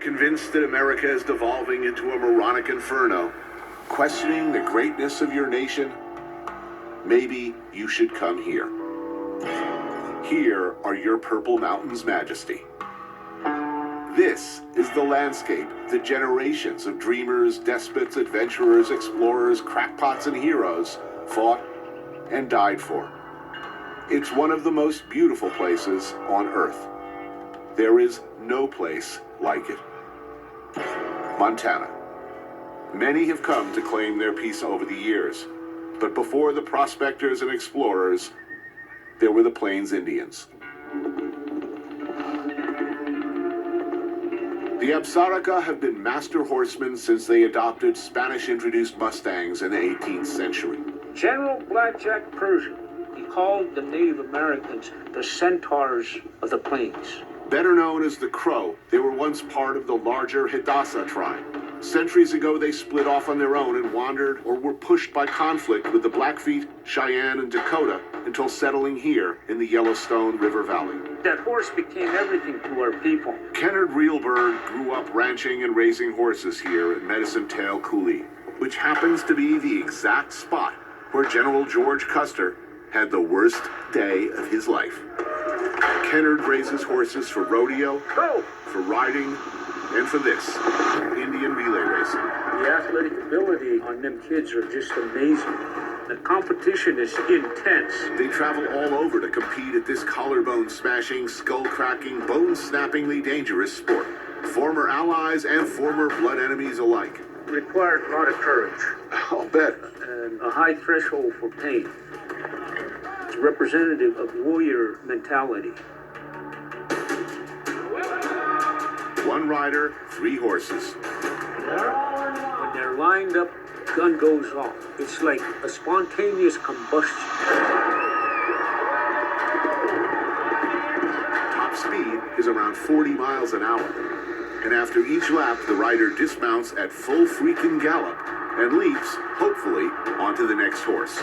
convinced that America is devolving into a moronic inferno, questioning the greatness of your nation, maybe you should come here. Here are your Purple Mountains, Majesty. This is the landscape that generations of dreamers, despots, adventurers, explorers, crackpots, and heroes fought and died for. It's one of the most beautiful places on Earth. There is no place like it. Montana. Many have come to claim their peace over the years, but before the prospectors and explorers, there were the Plains Indians. The Absaraka have been master horsemen since they adopted Spanish-introduced Mustangs in the 18th century. General Blackjack Pershing, he called the Native Americans the centaurs of the plains. Better known as the Crow, they were once part of the larger Hidatsa tribe. Centuries ago, they split off on their own and wandered or were pushed by conflict with the Blackfeet, Cheyenne, and Dakota until settling here in the Yellowstone River Valley. That horse became everything to our people. Kennard Reelberg grew up ranching and raising horses here at Medicine Tail Coulee, which happens to be the exact spot where General George Custer had the worst day of his life. Kennard raises horses for rodeo, for riding, and for this, Indian relay racing. The athletic ability on them kids are just amazing. The competition is intense. They travel all over to compete at this collarbone-smashing, skull-cracking, bone-snappingly dangerous sport. Former allies and former blood enemies alike. Required a lot of courage. I'll bet. And a high threshold for pain. It's representative of warrior mentality. One rider, 3 horses. When they're lined up, gun goes off. It's like a spontaneous combustion. Top speed is around 40 miles an hour. And after each lap, the rider dismounts at full freaking gallop and leaps, hopefully, onto the next horse.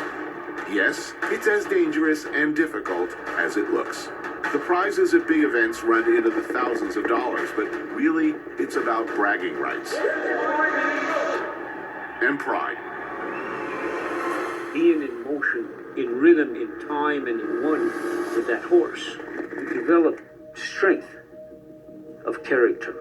Yes, it's as dangerous and difficult as it looks. The prizes at big events run into the thousands of dollars, but really, it's about bragging rights. And pride. Being in motion, in rhythm, in time, and in one with that horse, you develop strength of character.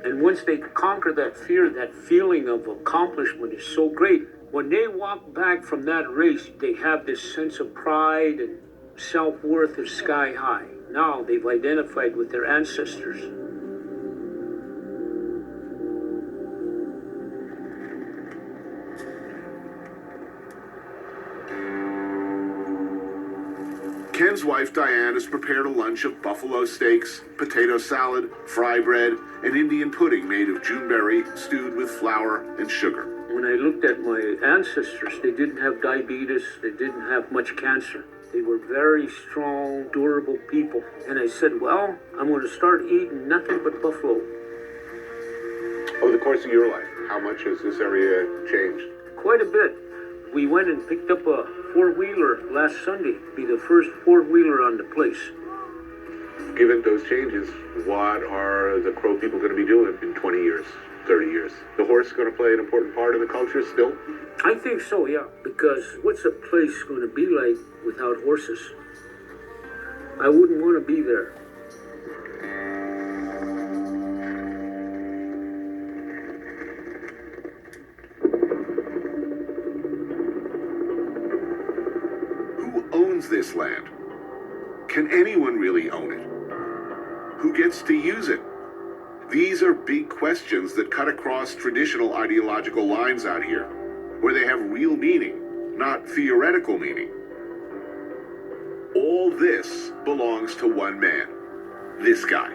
And once they conquer that fear, that feeling of accomplishment is so great. When they walk back from that race, they have this sense of pride and self-worth is sky high. Now they've identified with their ancestors. Ken's wife Diane has prepared a lunch of buffalo steaks, potato salad, fry bread, and Indian pudding made of Juneberry stewed with flour and sugar. When I looked at my ancestors, they didn't have diabetes, they didn't have much cancer. They were very strong, durable people. And I said, well, I'm going to start eating nothing but buffalo. Over the course of your life, how much has this area changed? Quite a bit. We went and picked up a 4-wheeler last Sunday. Be the first 4-wheeler on the place. Given those changes, what are the Crow people going to be doing in 20 years, 30 years? The horse going to play an important part in the culture still? I think so, yeah. Because what's a place going to be like without horses? I wouldn't want to be there. Who owns this land? Can anyone really own it? Who gets to use it? These are big questions that cut across traditional ideological lines out here, where they have real meaning, not theoretical meaning. All this belongs to one man, this guy.